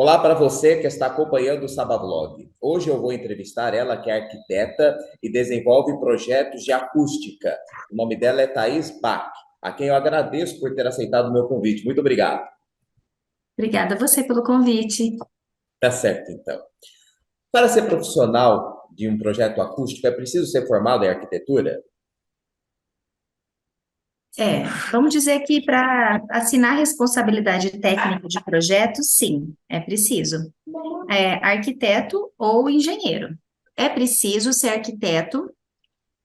Olá para você que está acompanhando o Sabavlog. Hoje eu vou entrevistar ela, que é arquiteta e desenvolve projetos de acústica. O nome dela é Thaís Bach, a quem eu agradeço por ter aceitado o meu convite. Muito obrigado. Obrigada a você pelo convite. Tá certo, então. Para ser profissional de um projeto acústico, é preciso ser formado em arquitetura? É, vamos dizer que para assinar responsabilidade técnica de projeto, sim, é preciso. Arquiteto ou engenheiro. É preciso ser arquiteto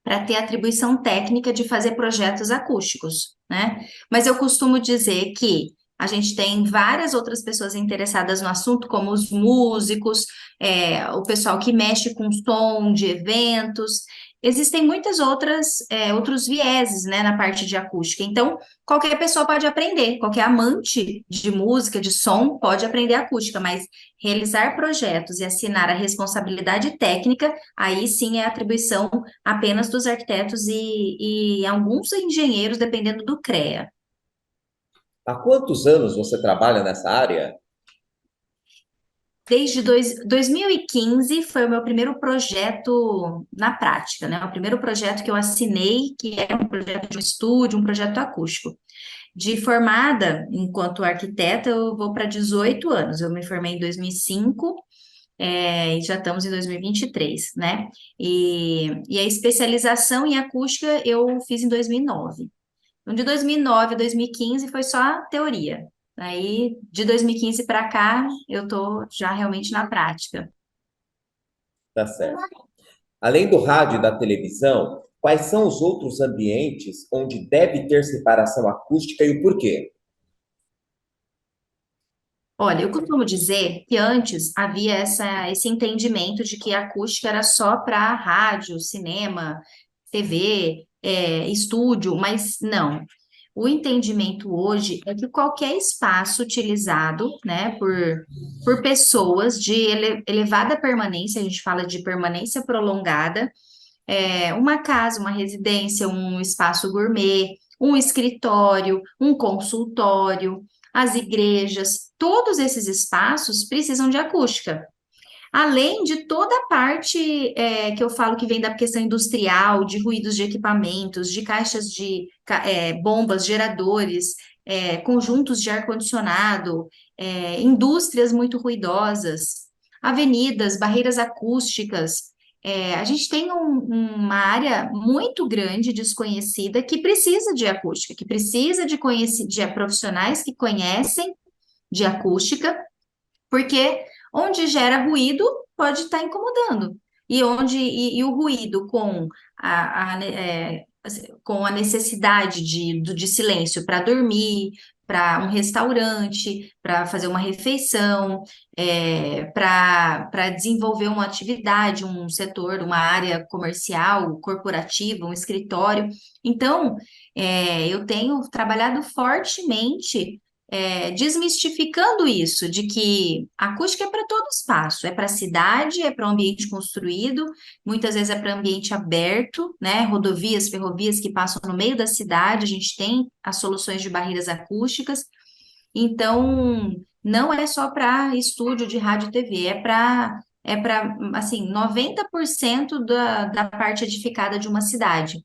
para ter atribuição técnica de fazer projetos acústicos, né? Mas eu costumo dizer que a gente tem várias outras pessoas interessadas no assunto, como os músicos, o pessoal que mexe com som de eventos. Existem muitas outras, outros vieses, né, na parte de acústica. Então, qualquer pessoa pode aprender, qualquer amante de música, de som, pode aprender acústica, mas realizar projetos e assinar a responsabilidade técnica, aí sim é atribuição apenas dos arquitetos e alguns engenheiros, dependendo do CREA. Há quantos anos você trabalha nessa área? Desde 2015 foi o meu primeiro projeto na prática, né? O primeiro projeto que eu assinei, que era um projeto de estúdio, um projeto acústico. De formada, enquanto arquiteta, eu vou para 18 anos. Eu me formei em 2005, e já estamos em 2023, né? E a especialização em acústica eu fiz em 2009. Então, de 2009 a 2015 foi só teoria. Aí, de 2015 para cá, eu tô já realmente na prática. Tá certo. Além do rádio e da televisão, quais são os outros ambientes onde deve ter separação acústica e o porquê? Olha, eu costumo dizer que antes havia esse entendimento de que a acústica era só para rádio, cinema, TV, estúdio, mas não. O entendimento hoje é que qualquer espaço utilizado, né, por pessoas de elevada permanência, a gente fala de permanência prolongada, uma casa, uma residência, um espaço gourmet, um escritório, um consultório, as igrejas, todos esses espaços precisam de acústica. Além de toda a parte que eu falo que vem da questão industrial, de ruídos de equipamentos, de caixas de bombas, geradores, conjuntos de ar-condicionado, indústrias muito ruidosas, avenidas, barreiras acústicas. A gente tem uma área muito grande desconhecida que precisa de acústica, que precisa de profissionais que conhecem de acústica porque onde gera ruído pode estar incomodando. E o ruído com a necessidade de silêncio para dormir, para um restaurante, para fazer uma refeição, para desenvolver uma atividade, um setor, uma área comercial, corporativa, um escritório. Então, eu tenho trabalhado fortemente desmistificando isso, de que a acústica é para todo espaço, é para a cidade, é para o ambiente construído, muitas vezes é para ambiente aberto, né? Rodovias, ferrovias que passam no meio da cidade, a gente tem as soluções de barreiras acústicas, então não é só para estúdio de rádio e TV, assim, 90% da parte edificada de uma cidade.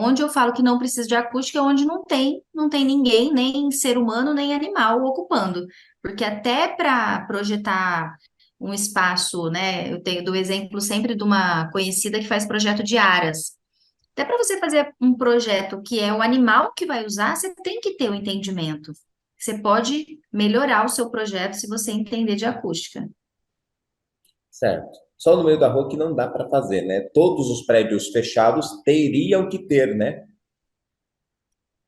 Onde eu falo que não precisa de acústica é onde não tem ninguém, nem ser humano, nem animal ocupando. Porque até para projetar um espaço, né? Eu tenho do exemplo sempre de uma conhecida que faz projeto de aras. Até para você fazer um projeto que é o animal que vai usar, você tem que ter o entendimento. Você pode melhorar o seu projeto se você entender de acústica. Certo. Só no meio da rua que não dá para fazer, né? Todos os prédios fechados teriam que ter, né?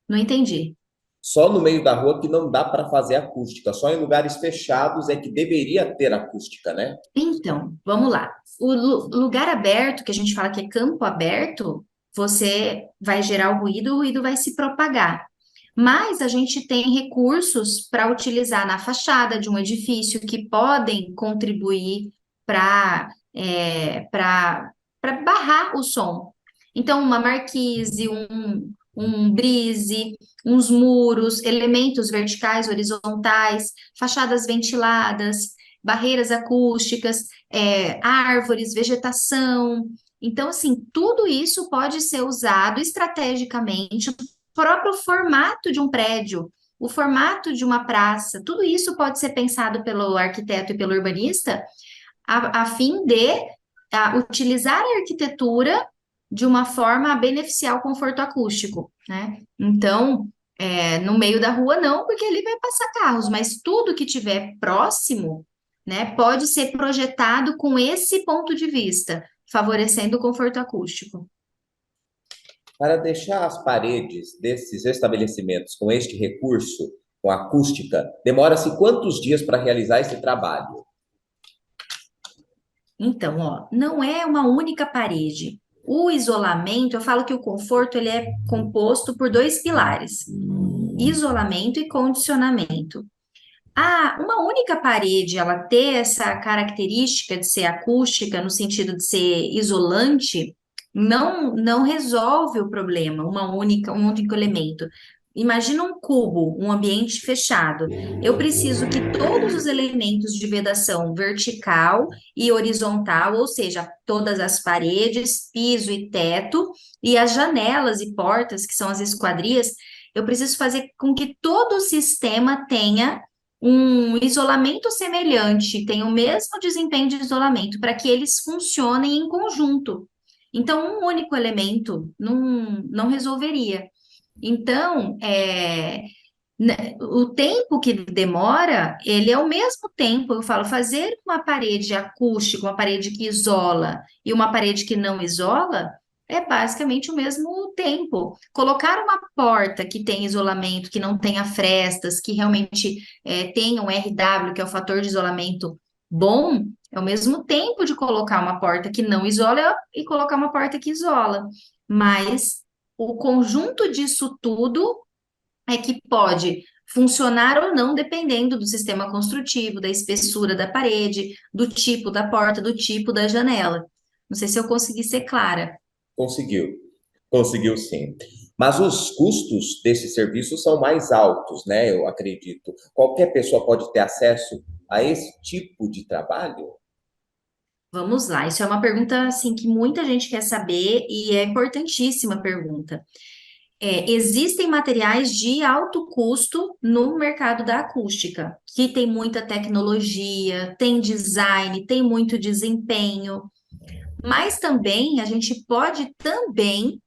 Não entendi. Só no meio da rua que não dá para fazer acústica. Só em lugares fechados é que deveria ter acústica, né? Então, vamos lá. O lugar aberto, que a gente fala que é campo aberto, você vai gerar o ruído vai se propagar. Mas a gente tem recursos para utilizar na fachada de um edifício que podem contribuir para para barrar o som. Então, uma marquise, um brise, uns muros, elementos verticais, horizontais, fachadas ventiladas, barreiras acústicas, árvores, vegetação. Então, assim, tudo isso pode ser usado estrategicamente, o próprio formato de um prédio, o formato de uma praça, tudo isso pode ser pensado pelo arquiteto e pelo urbanista a fim de utilizar a arquitetura de uma forma a beneficiar o conforto acústico, né? Então, no meio da rua não, porque ali vai passar carros, mas tudo que tiver próximo, né, pode ser projetado com esse ponto de vista, favorecendo o conforto acústico. Para deixar as paredes desses estabelecimentos com este recurso, com acústica, demora-se quantos dias para realizar esse trabalho? Então, ó, não é uma única parede. O isolamento, eu falo que o conforto ele é composto por dois pilares: isolamento e condicionamento. Uma única parede, ela ter essa característica de ser acústica, no sentido de ser isolante, não resolve o problema, um único elemento. Imagina um cubo, um ambiente fechado. Eu preciso que todos os elementos de vedação vertical e horizontal, ou seja, todas as paredes, piso e teto, e as janelas e portas, que são as esquadrias, eu preciso fazer com que todo o sistema tenha um isolamento semelhante, tenha o mesmo desempenho de isolamento, para que eles funcionem em conjunto. Então, um único elemento não resolveria. Então, o tempo que demora, ele é o mesmo tempo, eu falo, fazer uma parede acústica, uma parede que isola e uma parede que não isola, é basicamente o mesmo tempo. Colocar uma porta que tem isolamento, que não tenha frestas, que realmente tenha um RW, que é o fator de isolamento bom, é o mesmo tempo de colocar uma porta que não isola e colocar uma porta que isola. Mas o conjunto disso tudo é que pode funcionar ou não, dependendo do sistema construtivo, da espessura da parede, do tipo da porta, do tipo da janela. Não sei se eu consegui ser clara. Conseguiu, conseguiu sim. Mas os custos desse serviço são mais altos, né? Eu acredito. Qualquer pessoa pode ter acesso a esse tipo de trabalho? Vamos lá, isso é uma pergunta assim que muita gente quer saber e é importantíssima a pergunta. Existem materiais de alto custo no mercado da acústica, que tem muita tecnologia, tem design, tem muito desempenho, mas também a gente pode também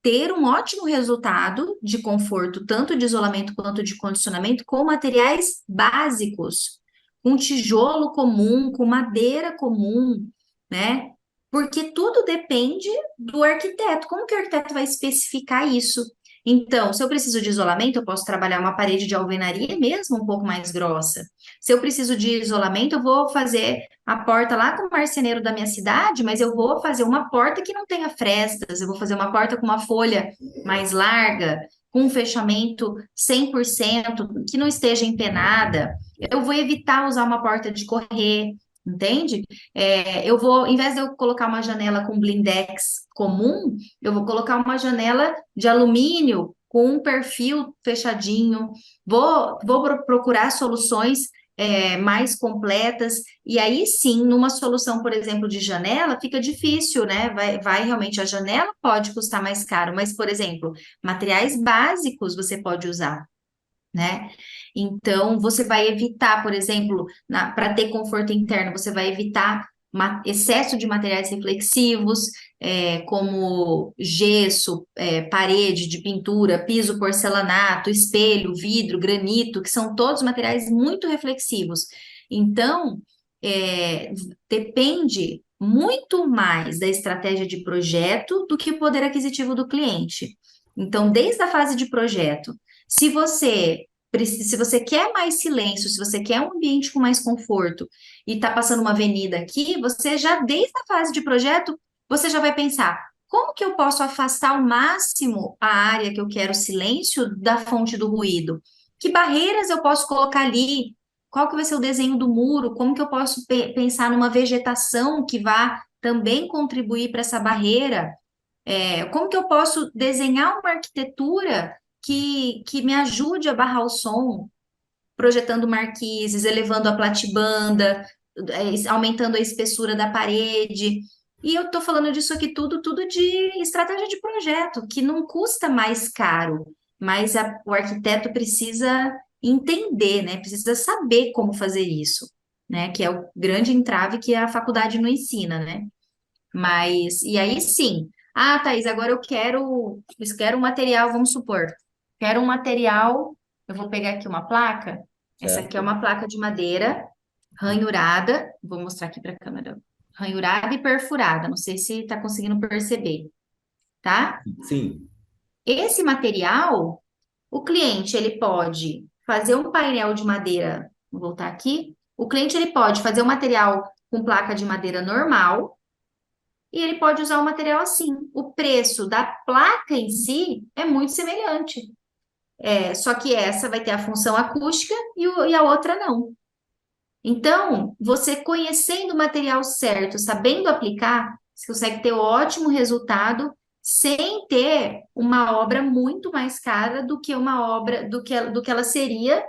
ter um ótimo resultado de conforto, tanto de isolamento quanto de condicionamento, com materiais básicos, com tijolo comum, com madeira comum, né? Porque tudo depende do arquiteto. Como que o arquiteto vai especificar isso? Então, se eu preciso de isolamento, eu posso trabalhar uma parede de alvenaria mesmo um pouco mais grossa. Se eu preciso de isolamento, eu vou fazer a porta lá com o marceneiro da minha cidade, mas eu vou fazer uma porta que não tenha frestas, eu vou fazer uma porta com uma folha mais larga, com um fechamento 100%, que não esteja empenada. Eu vou evitar usar uma porta de correr, entende? Eu vou, em vez de eu colocar uma janela com blindex comum, eu vou colocar uma janela de alumínio com um perfil fechadinho. Vou procurar soluções mais completas, e aí sim, numa solução, por exemplo, de janela, fica difícil, né? Vai realmente, a janela pode custar mais caro, mas, por exemplo, materiais básicos você pode usar, né? Então, você vai evitar, por exemplo, para ter conforto interno, você vai evitar excesso de materiais reflexivos, como gesso, parede de pintura, piso porcelanato, espelho, vidro, granito, que são todos materiais muito reflexivos. Então, é, depende muito mais da estratégia de projeto do que o poder aquisitivo do cliente. Então, desde a fase de projeto, se você quer mais silêncio, se você quer um ambiente com mais conforto e está passando uma avenida aqui, você já, desde a fase de projeto, você já vai pensar, como que eu posso afastar ao máximo a área que eu quero silêncio da fonte do ruído? Que barreiras eu posso colocar ali? Qual que vai ser o desenho do muro? Como que eu posso pensar numa vegetação que vá também contribuir para essa barreira? Como que eu posso desenhar uma arquitetura que me ajude a barrar o som, projetando marquises, elevando a platibanda, aumentando a espessura da parede. E eu estou falando disso aqui tudo de estratégia de projeto, que não custa mais caro, mas o arquiteto precisa entender, né? Precisa saber como fazer isso, né? Que é o grande entrave que a faculdade não ensina, né? Mas, e aí sim. Ah, Thaís, agora eu quero um material, vamos supor, quero um material, eu vou pegar aqui uma placa, essa aqui é certo? uma placa de madeira ranhurada, vou mostrar aqui para a câmera, ranhurada e perfurada, não sei se está conseguindo perceber, tá? Sim. Esse material, o cliente, ele pode fazer um painel de madeira, vou voltar aqui, o cliente, ele pode fazer um material com placa de madeira normal, e ele pode usar o material assim. O preço da placa em si é muito semelhante. Só que essa vai ter a função acústica e a outra não. Então, você conhecendo o material certo, sabendo aplicar, você consegue ter ótimo resultado sem ter uma obra muito mais cara do que uma obra do que ela seria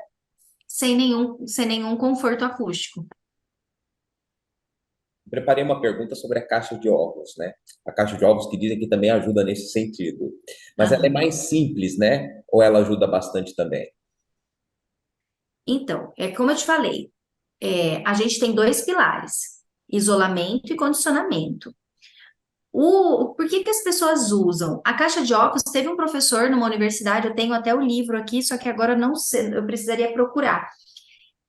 sem nenhum conforto acústico. Preparei uma pergunta sobre a caixa de ovos, né? A caixa de ovos que dizem que também ajuda nesse sentido. Mas ela é Aham. mais simples, né? Ou ela ajuda bastante também? Então, é como eu te falei, a gente tem dois pilares: isolamento e condicionamento. Por que que as pessoas usam? A caixa de óculos teve um professor numa universidade, eu tenho até o livro aqui, só que agora eu não sei, eu precisaria procurar.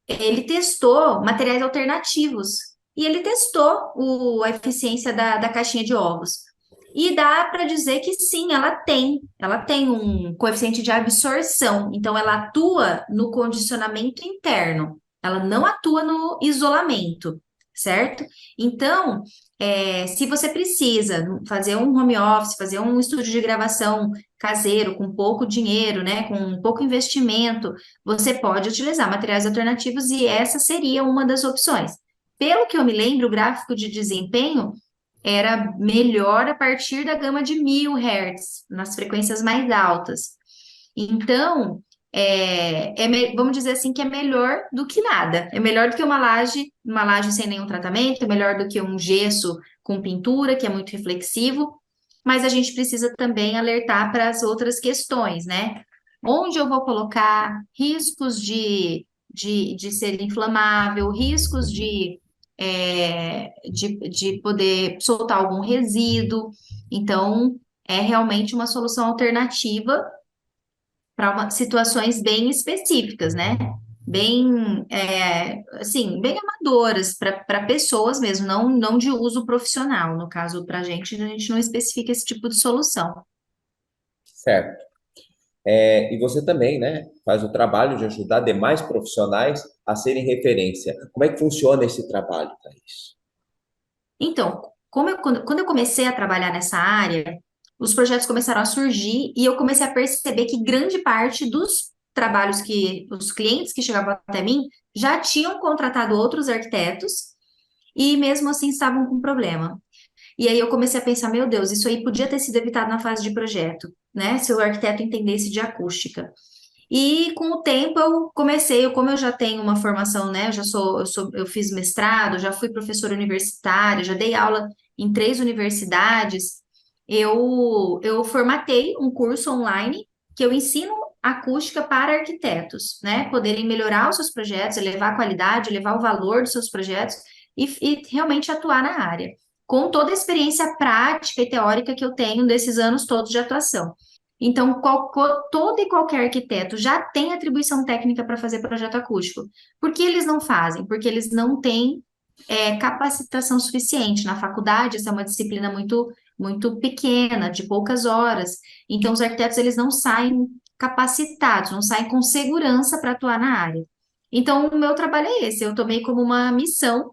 Ele testou materiais alternativos e ele testou a eficiência da caixinha de ovos. E dá para dizer que sim, ela tem um coeficiente de absorção, então ela atua no condicionamento interno, ela não atua no isolamento, certo? Então, se você precisa fazer um home office, fazer um estúdio de gravação caseiro, com pouco dinheiro, né, com pouco investimento, você pode utilizar materiais alternativos e essa seria uma das opções. Pelo que eu me lembro, o gráfico de desempenho era melhor a partir da gama de 1000 Hz, nas frequências mais altas. Então, vamos dizer assim que é melhor do que nada. É melhor do que uma laje sem nenhum tratamento, é melhor do que um gesso com pintura, que é muito reflexivo, mas a gente precisa também alertar para as outras questões, né? Onde eu vou colocar riscos de ser inflamável, riscos de poder soltar algum resíduo. Então, é realmente uma solução alternativa para situações bem específicas, né? Bem, assim, bem amadoras para pessoas mesmo, não de uso profissional. No caso, para a gente não especifica esse tipo de solução. Certo. E você também, né, faz o trabalho de ajudar demais profissionais a serem referência. Como é que funciona esse trabalho, Thaís? Então, quando eu comecei a trabalhar nessa área, os projetos começaram a surgir e eu comecei a perceber que grande parte dos trabalhos que os clientes que chegavam até mim já tinham contratado outros arquitetos e mesmo assim estavam com problema. E aí eu comecei a pensar, meu Deus, isso aí podia ter sido evitado na fase de projeto, né? Se o arquiteto entendesse de acústica. E com o tempo como eu já tenho uma formação, né? Eu fiz mestrado, já fui professora universitária, já dei aula em 3 universidades. Eu formatei um curso online que eu ensino acústica para arquitetos, né? Poderem melhorar os seus projetos, elevar a qualidade, elevar o valor dos seus projetos e realmente atuar na área, com toda a experiência prática e teórica que eu tenho desses anos todos de atuação. Então, todo e qualquer arquiteto já tem atribuição técnica para fazer projeto acústico. Por que eles não fazem? Porque eles não têm capacitação suficiente. Na faculdade, essa é uma disciplina muito, muito pequena, de poucas horas. Então, os arquitetos eles não saem capacitados, não saem com segurança para atuar na área. Então, o meu trabalho é esse. Eu tomei como uma missão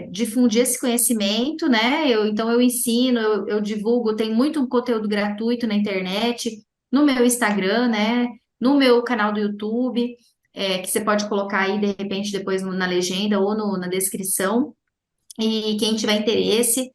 difundir esse conhecimento, né? Então eu ensino, eu divulgo, tem muito conteúdo gratuito na internet, no meu Instagram, né? No meu canal do YouTube, que você pode colocar aí de repente depois na legenda ou na descrição. E quem tiver interesse,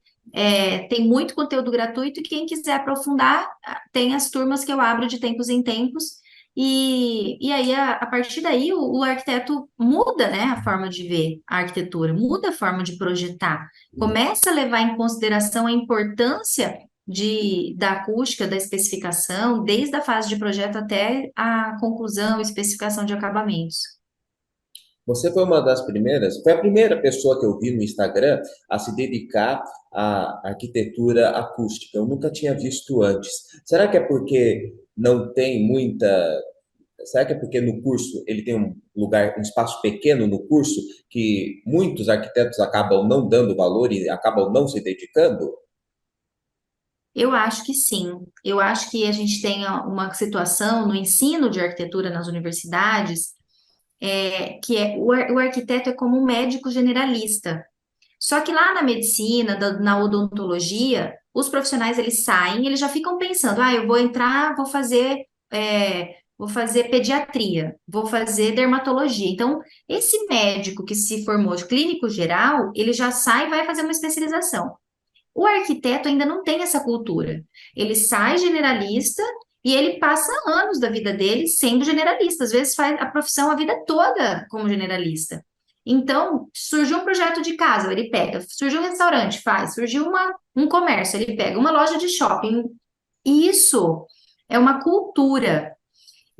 Tem muito conteúdo gratuito e quem quiser aprofundar, tem as turmas que eu abro de tempos em tempos. E aí, a partir daí, o arquiteto muda, né, a forma de ver a arquitetura, muda a forma de projetar, começa a levar em consideração a importância da acústica, da especificação, desde a fase de projeto até a conclusão, especificação de acabamentos. Você foi uma das primeiras, foi a primeira pessoa que eu vi no Instagram a se dedicar à arquitetura acústica. Eu nunca tinha visto antes. Será que é porque não tem muita. Será que é porque no curso ele tem um lugar, um espaço pequeno no curso que muitos arquitetos acabam não dando valor e acabam não se dedicando? Eu acho que sim. Eu acho que a gente tem uma situação no ensino de arquitetura nas universidades, que é o arquiteto é como um médico generalista. Só que lá na medicina, na odontologia, os profissionais eles saem, eles já ficam pensando, eu vou entrar, vou fazer pediatria, vou fazer dermatologia. Então, esse médico que se formou de clínico geral, ele já sai e vai fazer uma especialização. O arquiteto ainda não tem essa cultura. Ele sai generalista e ele passa anos da vida dele sendo generalista. Às vezes faz a profissão a vida toda como generalista. Então, surgiu um projeto de casa, ele pega. Surgiu um restaurante, faz. Surgiu um comércio, ele pega. Uma loja de shopping. Isso é uma cultura.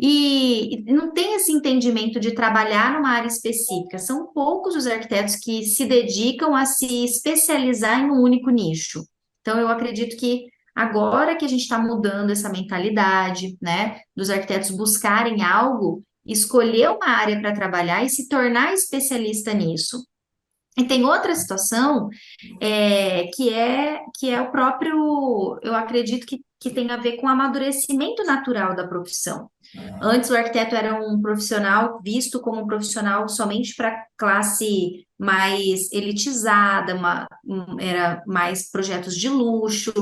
E não tem esse entendimento de trabalhar numa área específica. São poucos os arquitetos que se dedicam a se especializar em um único nicho. Então, eu acredito que agora que a gente está mudando essa mentalidade, né, dos arquitetos buscarem algo, escolher uma área para trabalhar e se tornar especialista nisso. E tem outra situação que é o próprio, eu acredito que tem a ver com o amadurecimento natural da profissão. Antes, o arquiteto era um profissional visto como um profissional somente para classe mais elitizada, era mais projetos de luxo.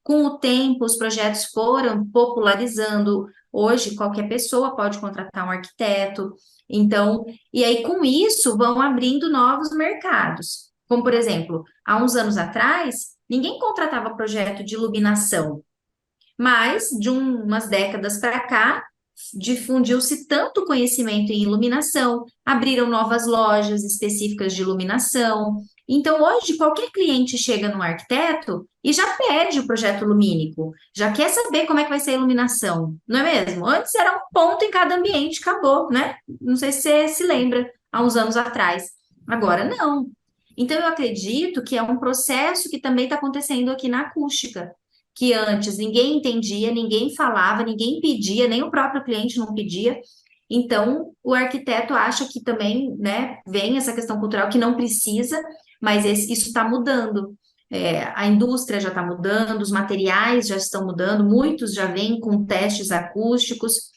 Com o tempo, os projetos foram popularizando. Hoje, qualquer pessoa pode contratar um arquiteto. Então, e aí com isso vão abrindo novos mercados. Como, por exemplo, há uns anos atrás, ninguém contratava projeto de iluminação. Mas, de umas décadas para cá, difundiu-se tanto conhecimento em iluminação, abriram novas lojas específicas de iluminação. Então, hoje, qualquer cliente chega no arquiteto e já pede o projeto lumínico, já quer saber como é que vai ser a iluminação, não é mesmo? Antes era um ponto em cada ambiente, acabou, né? Não sei se você se lembra, há uns anos atrás. Agora, não. Então, eu acredito que é um processo que também está acontecendo aqui na acústica, que antes ninguém entendia, ninguém falava, ninguém pedia, nem o próprio cliente não pedia. Então, o arquiteto acha que também, né, vem essa questão cultural que não precisa, mas isso está mudando. A indústria já está mudando, os materiais já estão mudando, muitos já vêm com testes acústicos,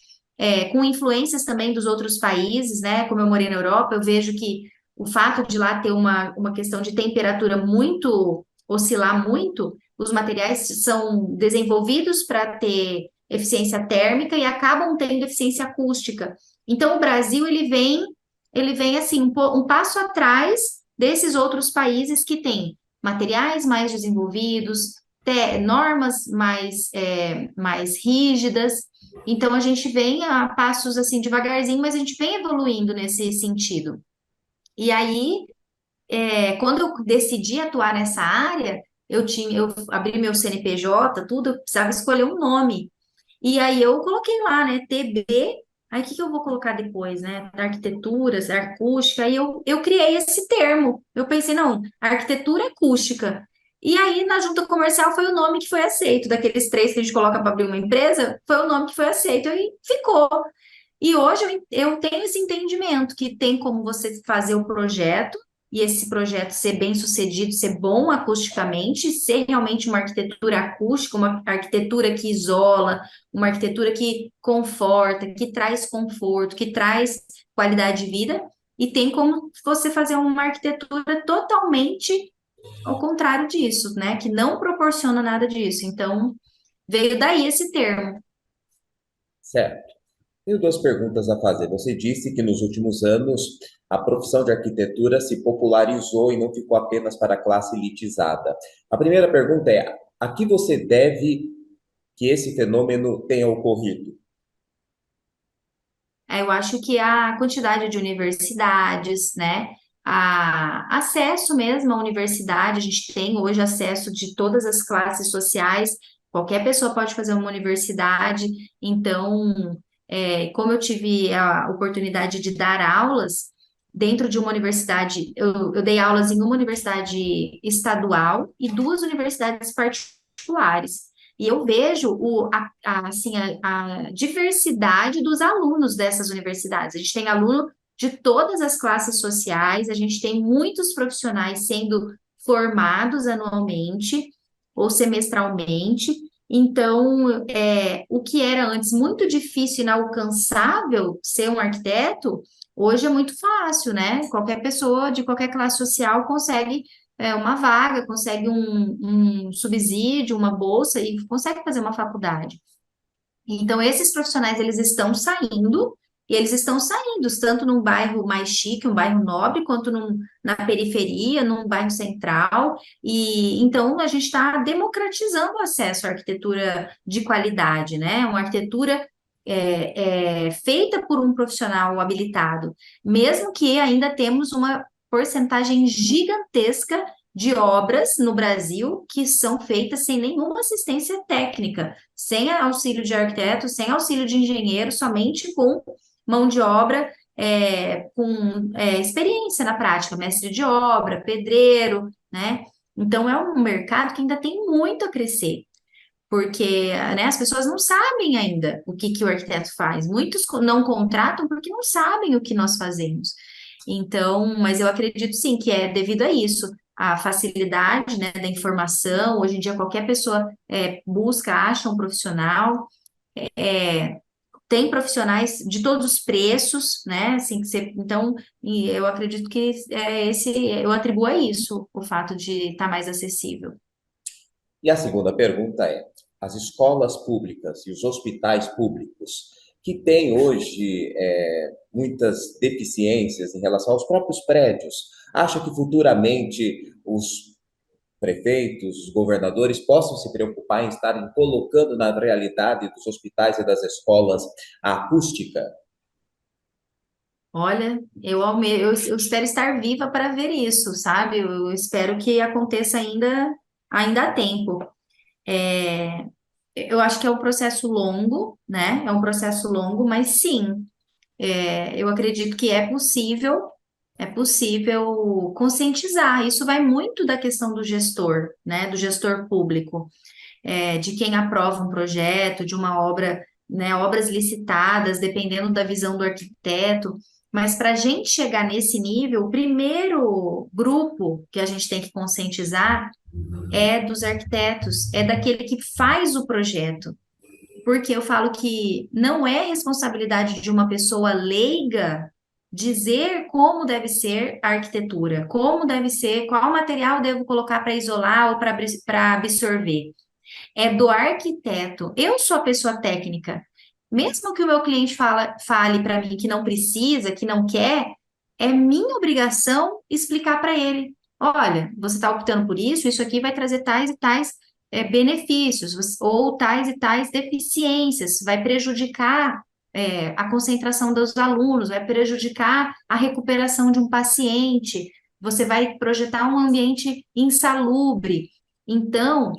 com influências também dos outros países, né? Como eu morei na Europa, eu vejo que o fato de lá ter uma questão de temperatura muito, oscilar muito, os materiais são desenvolvidos para ter eficiência térmica e acabam tendo eficiência acústica. Então, o Brasil ele vem assim um passo atrás desses outros países que têm materiais mais desenvolvidos, normas mais rígidas. Então, a gente vem a passos assim devagarzinho, mas a gente vem evoluindo nesse sentido. E aí, quando eu decidi atuar nessa área, eu abri meu CNPJ, tudo, eu precisava escolher um nome. E aí eu coloquei lá, né, TB, aí o que que eu vou colocar depois, né? Arquiteturas, acústica, aí eu criei esse termo. Eu pensei, não, arquitetura acústica. E aí, na junta comercial, foi o nome que foi aceito. Daqueles três que a gente coloca para abrir uma empresa, foi o nome que foi aceito. E ficou. E hoje eu tenho esse entendimento que tem como você fazer o projeto e esse projeto ser bem sucedido, ser bom acusticamente, ser realmente uma arquitetura acústica, uma arquitetura que isola, uma arquitetura que conforta, que traz conforto, que traz qualidade de vida, e tem como você fazer uma arquitetura totalmente ao contrário disso, né? Que não proporciona nada disso. Então, veio daí esse termo. Certo. Tenho duas perguntas a fazer. Você disse que nos últimos anos a profissão de arquitetura se popularizou e não ficou apenas para a classe elitizada. A primeira pergunta é: a que você deve que esse fenômeno tenha ocorrido? Eu acho que a quantidade de universidades, né? Acesso mesmo à universidade, a gente tem hoje acesso de todas as classes sociais, qualquer pessoa pode fazer uma universidade, então, como eu tive a oportunidade de dar aulas dentro de uma universidade, eu dei aulas em uma universidade estadual e duas universidades particulares. E eu vejo assim, a diversidade dos alunos dessas universidades. A gente tem aluno de todas as classes sociais, a gente tem muitos profissionais sendo formados anualmente ou semestralmente. Então, o que era antes muito difícil e inalcançável ser um arquiteto, hoje é muito fácil, né? Qualquer pessoa de qualquer classe social consegue uma vaga, consegue um subsídio, uma bolsa e consegue fazer uma faculdade. Então, esses profissionais, eles estão saindo, e eles estão saindo, tanto num bairro mais chique, um bairro nobre, quanto na periferia, num bairro central, e então a gente está democratizando o acesso à arquitetura de qualidade, né? Uma arquitetura feita por um profissional habilitado, mesmo que ainda temos uma porcentagem gigantesca de obras no Brasil que são feitas sem nenhuma assistência técnica, sem auxílio de arquiteto, sem auxílio de engenheiro, somente com mão de obra, com experiência na prática, mestre de obra, pedreiro, né? Então é um mercado que ainda tem muito a crescer, porque, né, as pessoas não sabem ainda o que o arquiteto faz. Muitos não contratam porque não sabem o que nós fazemos. Então, mas eu acredito sim que é devido a isso, a facilidade, né, da informação. Hoje em dia, qualquer pessoa busca, acha um profissional. Tem profissionais de todos os preços, né? Assim, então, e eu acredito que eu atribuo a isso o fato de estar mais acessível. E a segunda pergunta é: as escolas públicas e os hospitais públicos, que têm hoje muitas deficiências em relação aos próprios prédios, acha que futuramente os prefeitos, os governadores possam se preocupar em estarem colocando na realidade dos hospitais e das escolas a acústica? Olha, eu espero estar viva para ver isso, sabe? Eu espero que aconteça ainda há tempo. É, eu acho que é um processo longo, né? É um processo longo, mas sim, eu acredito que é possível conscientizar. Isso vai muito da questão do gestor, né? Do gestor público, de quem aprova um projeto, de uma obra, né? Obras licitadas, dependendo da visão do arquiteto. Mas para a gente chegar nesse nível, o primeiro grupo que a gente tem que conscientizar é dos arquitetos, é daquele que faz o projeto. Porque eu falo que não é responsabilidade de uma pessoa leiga dizer como deve ser a arquitetura, como deve ser, qual material devo colocar para isolar ou para absorver. É do arquiteto. Eu sou a pessoa técnica. Mesmo que o meu cliente fale para mim que não precisa, que não quer, é minha obrigação explicar para ele. Olha, você está optando por isso aqui vai trazer tais e tais benefícios, ou tais e tais deficiências, vai prejudicar a concentração dos alunos, vai prejudicar a recuperação de um paciente, você vai projetar um ambiente insalubre. Então,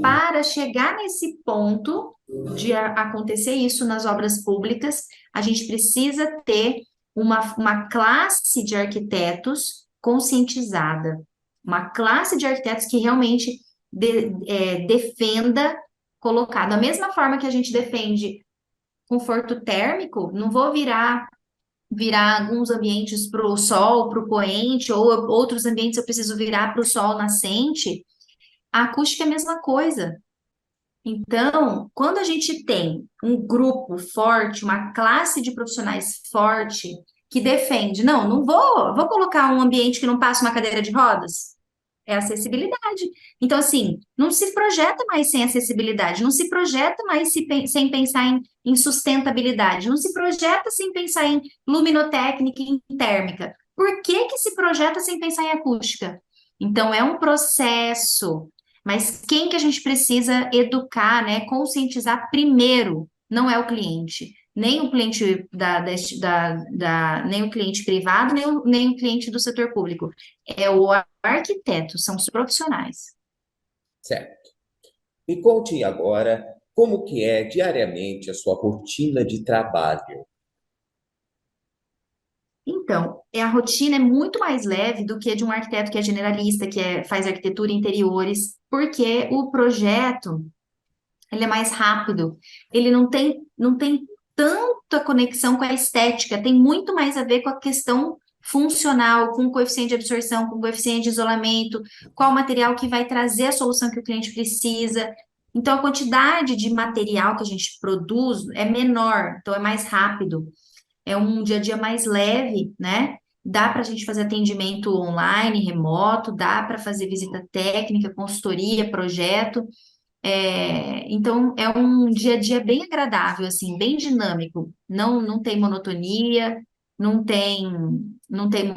para chegar nesse ponto de acontecer isso nas obras públicas, a gente precisa ter uma classe de arquitetos conscientizada, uma classe de arquitetos que realmente defenda colocar. Da mesma forma que a gente defende conforto térmico, não vou virar alguns ambientes para o sol, para o poente, ou outros ambientes eu preciso virar para o sol nascente. A acústica é a mesma coisa. Então, quando a gente tem um grupo forte, uma classe de profissionais forte que defende, não vou colocar um ambiente que não passa uma cadeira de rodas. é acessibilidade. Então, assim, não se projeta mais sem acessibilidade, não se projeta mais sem pensar em sustentabilidade, não se projeta sem pensar em luminotécnica e em térmica. Por que que se projeta sem pensar em acústica? Então, é um processo, mas quem que a gente precisa educar, né, conscientizar primeiro, não é o cliente. Nem o cliente nem o cliente privado, nem o cliente do setor público. É o arquiteto, são os profissionais. Certo. Me conte agora como que é diariamente a sua rotina de trabalho. Então, a rotina é muito mais leve do que a de um arquiteto que é generalista, faz arquitetura e interiores, porque o projeto, ele é mais rápido, ele não tem tanta conexão com a estética, tem muito mais a ver com a questão funcional, com o coeficiente de absorção, com o coeficiente de isolamento, qual material que vai trazer a solução que o cliente precisa. Então, a quantidade de material que a gente produz é menor, então é mais rápido, é um dia a dia mais leve, né? Dá para a gente fazer atendimento online, remoto, dá para fazer visita técnica, consultoria, projeto. Então, é um dia a dia bem agradável, assim, bem dinâmico. Não tem monotonia, não tem, não tem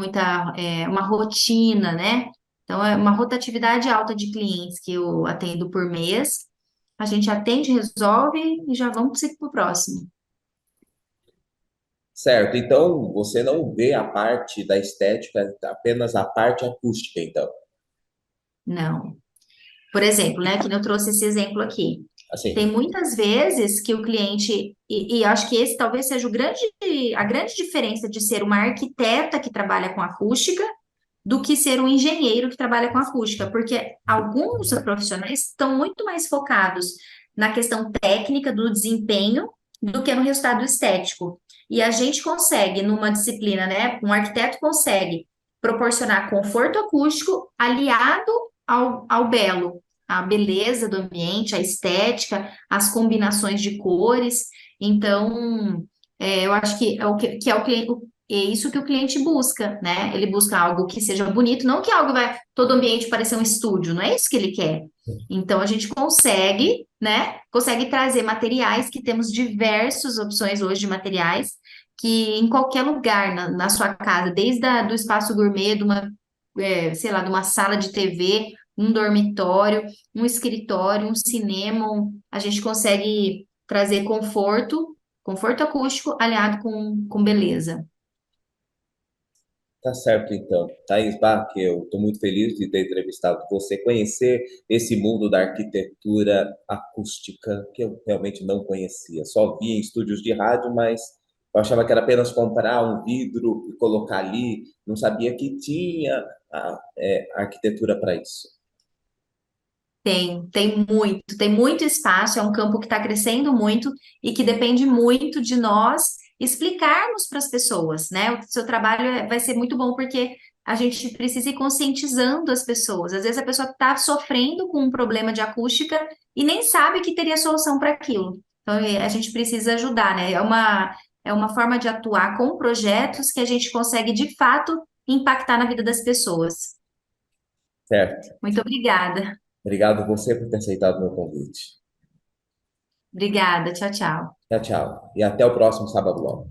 uma rotina, né? Então, é uma rotatividade alta de clientes que eu atendo por mês. A gente atende, resolve e já vamos para o próximo. Certo, então você não vê a parte da estética, apenas a parte acústica, então. Não. Por exemplo, né, que eu trouxe esse exemplo aqui. Tem Assim, muitas vezes que o cliente, e acho que esse talvez seja a grande diferença de ser uma arquiteta que trabalha com acústica do que ser um engenheiro que trabalha com acústica, porque alguns profissionais estão muito mais focados na questão técnica do desempenho do que no resultado estético. E a gente consegue, numa disciplina, né, um arquiteto consegue proporcionar conforto acústico aliado ao belo, a beleza do ambiente, a estética, as combinações de cores. Então, eu acho que é o cliente, é isso que o cliente busca, né? Ele busca algo que seja bonito, não que algo vai todo ambiente parecer um estúdio, não é isso que ele quer. Então a gente consegue, né? Consegue trazer materiais que temos diversas opções hoje de materiais que em qualquer lugar na sua casa, do espaço gourmet, sei lá, de uma sala de TV, um dormitório, um escritório, um cinema, a gente consegue trazer conforto acústico aliado com beleza. tá certo então. Thaís Bach, eu estou muito feliz de ter entrevistado você, conhecer esse mundo da arquitetura acústica que eu realmente não conhecia. Só via em estúdios de rádio, mas eu achava que era apenas comprar um vidro e colocar ali, não sabia que tinha arquitetura para isso. Tem muito espaço, é um campo que está crescendo muito e que depende muito de nós explicarmos para as pessoas, né? O seu trabalho vai ser muito bom porque a gente precisa ir conscientizando as pessoas. Às vezes a pessoa está sofrendo com um problema de acústica e nem sabe que teria solução para aquilo. Então a gente precisa ajudar, né? É uma forma de atuar com projetos que a gente consegue de fato impactar na vida das pessoas. Certo. Muito obrigada. Obrigado você por ter aceitado o meu convite. Obrigada. Tchau, tchau. Tchau, tchau. E até o próximo Sábado Blog.